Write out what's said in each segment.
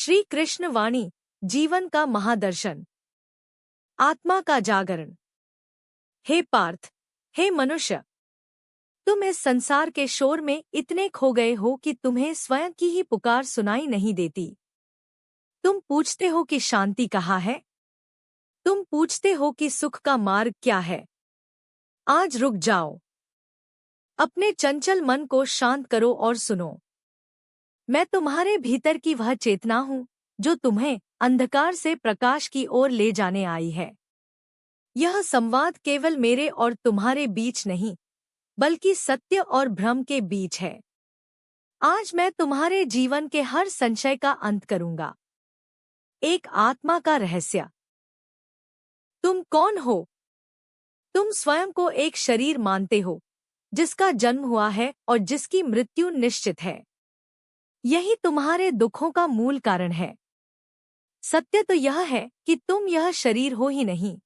श्री कृष्ण वाणी, जीवन का महादर्शन, आत्मा का जागरण। हे पार्थ, हे मनुष्य, तुम इस संसार के शोर में इतने खो गए हो कि तुम्हें स्वयं की ही पुकार सुनाई नहीं देती। तुम पूछते हो कि शांति कहाँ है? तुम पूछते हो कि सुख का मार्ग क्या है? आज रुक जाओ, अपने चंचल मन को शांत करो और सुनो। मैं तुम्हारे भीतर की वह चेतना हूँ जो तुम्हें अंधकार से प्रकाश की ओर ले जाने आई है। यह संवाद केवल मेरे और तुम्हारे बीच नहीं, बल्कि सत्य और भ्रम के बीच है। आज मैं तुम्हारे जीवन के हर संशय का अंत करूंगा। एक आत्मा का रहस्य। तुम कौन हो? तुम स्वयं को एक शरीर मानते हो, जिसका जन्म हुआ है और जिसकी मृत्यु निश्चित है। यही तुम्हारे दुखों का मूल कारण है। सत्य तो यह है कि तुम यह शरीर हो ही नहीं।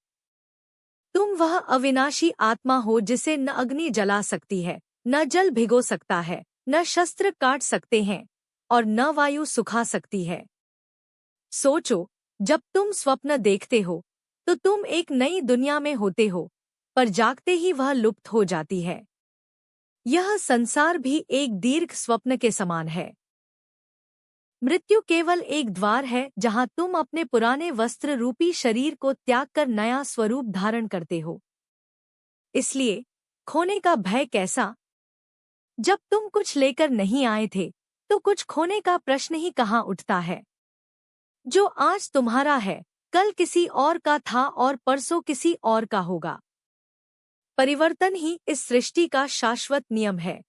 तुम वह अविनाशी आत्मा हो जिसे न अग्नि जला सकती है, न जल भिगो सकता है, न शस्त्र काट सकते हैं और न वायु सुखा सकती है। सोचो, जब तुम स्वप्न देखते हो तो तुम एक नई दुनिया में होते हो, पर जागते ही वह लुप्त हो जाती है। यह संसार भी एक दीर्घ स्वप्न के समान है। मृत्यु केवल एक द्वार है जहां तुम अपने पुराने वस्त्र रूपी शरीर को त्याग कर नया स्वरूप धारण करते हो। इसलिए खोने का भय कैसा? जब तुम कुछ लेकर नहीं आए थे तो कुछ खोने का प्रश्न ही कहाँ उठता है। जो आज तुम्हारा है, कल किसी और का था और परसों किसी और का होगा। परिवर्तन ही इस सृष्टि का शाश्वत नियम है।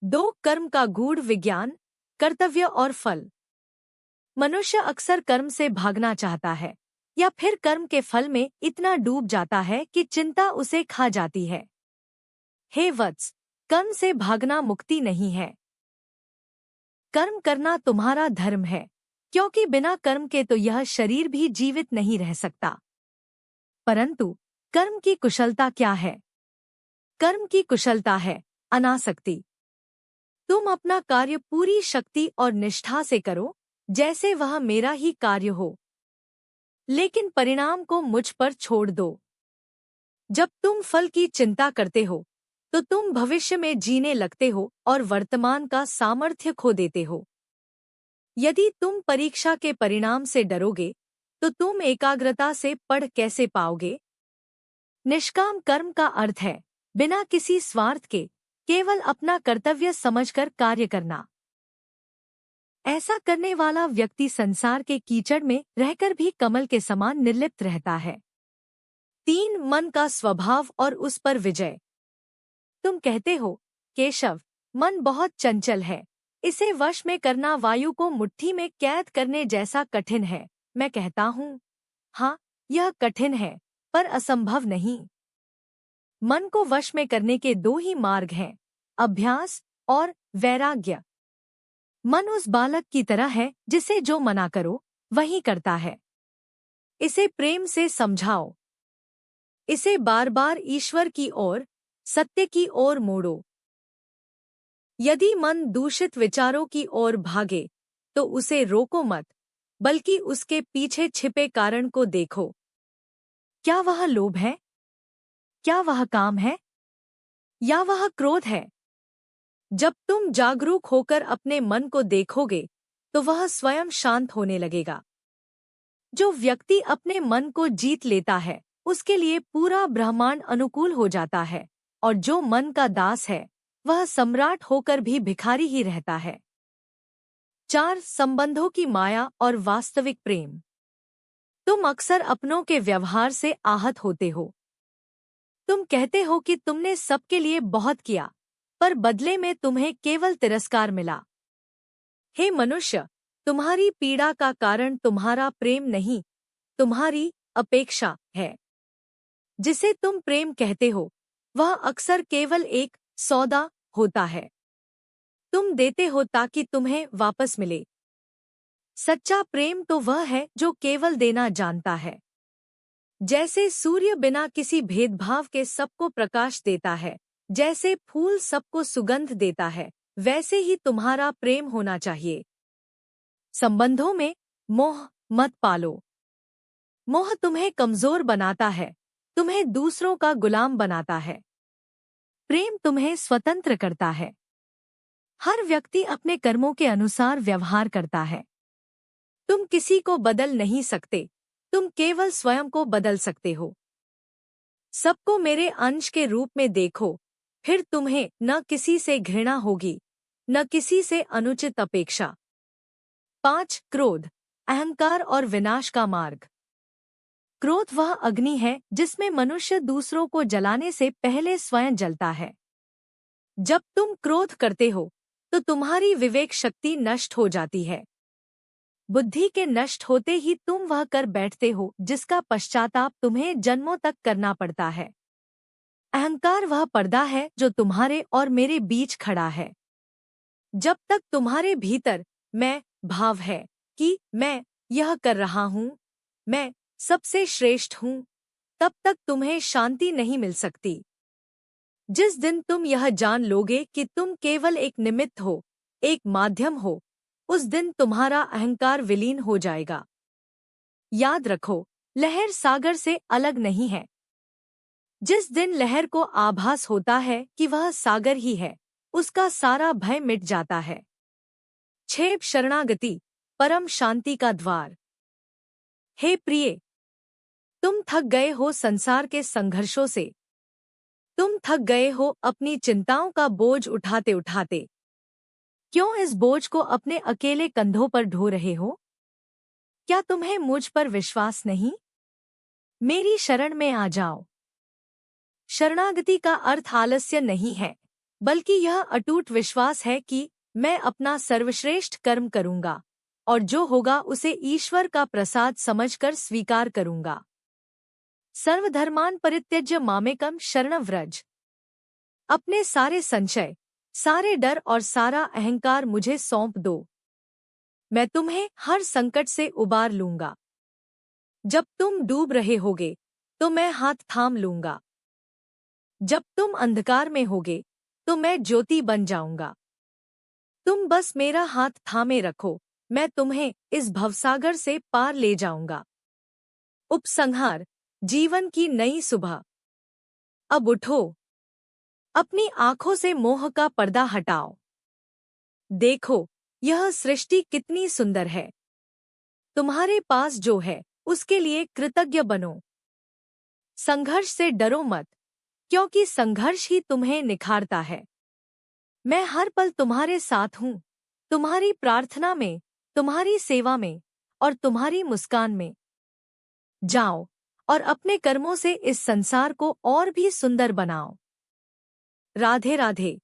दो कर्म का गूढ़ विज्ञान, कर्तव्य और फल। मनुष्य अक्सर कर्म से भागना चाहता है या फिर कर्म के फल में इतना डूब जाता है कि चिंता उसे खा जाती है। हे वत्स, कर्म से भागना मुक्ति नहीं है। कर्म करना तुम्हारा धर्म है, क्योंकि बिना कर्म के तो यह शरीर भी जीवित नहीं रह सकता। परंतु कर्म की कुशलता क्या है? कर्म की कुशलता है अनासक्ति। तुम अपना कार्य पूरी शक्ति और निष्ठा से करो, जैसे वह मेरा ही कार्य हो, लेकिन परिणाम को मुझ पर छोड़ दो। जब तुम फल की चिंता करते हो तो तुम भविष्य में जीने लगते हो और वर्तमान का सामर्थ्य खो देते हो। यदि तुम परीक्षा के परिणाम से डरोगे तो तुम एकाग्रता से पढ़ कैसे पाओगे? निष्काम कर्म का अर्थ है बिना किसी स्वार्थ के केवल अपना कर्तव्य समझकर कार्य करना। ऐसा करने वाला व्यक्ति संसार के कीचड़ में रहकर भी कमल के समान निर्लिप्त रहता है। 3 मन का स्वभाव और उस पर विजय। तुम कहते हो, केशव, मन बहुत चंचल है, इसे वश में करना वायु को मुट्ठी में कैद करने जैसा कठिन है। मैं कहता हूँ, हाँ, यह कठिन है, पर असंभव नहीं। मन को वश में करने के 2 ही मार्ग हैं, अभ्यास और वैराग्य। मन उस बालक की तरह है जिसे जो मना करो वही करता है। इसे प्रेम से समझाओ। इसे बार बार ईश्वर की ओर, सत्य की ओर मोड़ो। यदि मन दूषित विचारों की ओर भागे तो उसे रोको मत, बल्कि उसके पीछे छिपे कारण को देखो। क्या वह लोभ है? क्या वह काम है? या वह क्रोध है? जब तुम जागरूक होकर अपने मन को देखोगे तो वह स्वयं शांत होने लगेगा। जो व्यक्ति अपने मन को जीत लेता है उसके लिए पूरा ब्रह्मांड अनुकूल हो जाता है, और जो मन का दास है वह सम्राट होकर भी भिखारी ही रहता है। 4 संबंधों की माया और वास्तविक प्रेम। तुम अक्सर अपनों के व्यवहार से आहत होते हो। तुम कहते हो कि तुमने सबके लिए बहुत किया, पर बदले में तुम्हें केवल तिरस्कार मिला। हे मनुष्य, तुम्हारी पीड़ा का कारण तुम्हारा प्रेम नहीं, तुम्हारी अपेक्षा है। जिसे तुम प्रेम कहते हो वह अक्सर केवल एक सौदा होता है। तुम देते हो ताकि तुम्हें वापस मिले। सच्चा प्रेम तो वह है जो केवल देना जानता है। जैसे सूर्य बिना किसी भेदभाव के सबको प्रकाश देता है, जैसे फूल सबको सुगंध देता है, वैसे ही तुम्हारा प्रेम होना चाहिए। संबंधों में मोह मत पालो। मोह तुम्हें कमजोर बनाता है, तुम्हें दूसरों का गुलाम बनाता है। प्रेम तुम्हें स्वतंत्र करता है। हर व्यक्ति अपने कर्मों के अनुसार व्यवहार करता है। तुम किसी को बदल नहीं सकते, तुम केवल स्वयं को बदल सकते हो। सबको मेरे अंश के रूप में देखो, फिर तुम्हें न किसी से घृणा होगी, न किसी से अनुचित अपेक्षा। 5 क्रोध, अहंकार और विनाश का मार्ग। क्रोध वह अग्नि है जिसमें मनुष्य दूसरों को जलाने से पहले स्वयं जलता है। जब तुम क्रोध करते हो तो तुम्हारी विवेक शक्ति नष्ट हो जाती है। बुद्धि के नष्ट होते ही तुम वह कर बैठते हो जिसका पश्चाताप तुम्हें जन्मों तक करना पड़ता है। अहंकार वह पर्दा है जो तुम्हारे और मेरे बीच खड़ा है। जब तक तुम्हारे भीतर मैं भाव है कि मैं यह कर रहा हूँ, मैं सबसे श्रेष्ठ हूँ, तब तक तुम्हें शांति नहीं मिल सकती। जिस दिन तुम यह जान लोगे कि तुम केवल एक निमित्त हो, एक माध्यम हो, उस दिन तुम्हारा अहंकार विलीन हो जाएगा। याद रखो, लहर सागर से अलग नहीं है। जिस दिन लहर को आभास होता है कि वह सागर ही है, उसका सारा भय मिट जाता है। 6 शरणागति, परम शांति का द्वार। हे प्रिय, तुम थक गए हो संसार के संघर्षों से। तुम थक गए हो अपनी चिंताओं का बोझ उठाते उठाते। क्यों इस बोझ को अपने अकेले कंधों पर ढो रहे हो? क्या तुम्हें मुझ पर विश्वास नहीं? मेरी शरण में आ जाओ। शरणागति का अर्थ आलस्य नहीं है, बल्कि यह अटूट विश्वास है कि मैं अपना सर्वश्रेष्ठ कर्म करूंगा और जो होगा उसे ईश्वर का प्रसाद समझकर स्वीकार करूंगा। सर्वधर्मान परित्यज्य मामेकम शरणं व्रज। अपने सारे संशय, सारे डर और सारा अहंकार मुझे सौंप दो। मैं तुम्हें हर संकट से उबार लूंगा। जब तुम डूब रहे होगे तो मैं हाथ थाम लूंगा। जब तुम अंधकार में होगे तो मैं ज्योति बन जाऊंगा। तुम बस मेरा हाथ थामे रखो, मैं तुम्हें इस भवसागर से पार ले जाऊंगा। उपसंहार, जीवन की नई सुबह। अब उठो, अपनी आंखों से मोह का पर्दा हटाओ। देखो, यह सृष्टि कितनी सुंदर है। तुम्हारे पास जो है उसके लिए कृतज्ञ बनो। संघर्ष से डरो मत, क्योंकि संघर्ष ही तुम्हें निखारता है। मैं हर पल तुम्हारे साथ हूँ, तुम्हारी प्रार्थना में, तुम्हारी सेवा में और तुम्हारी मुस्कान में। जाओ और अपने कर्मों से इस संसार को और भी सुंदर बनाओ। राधे राधे।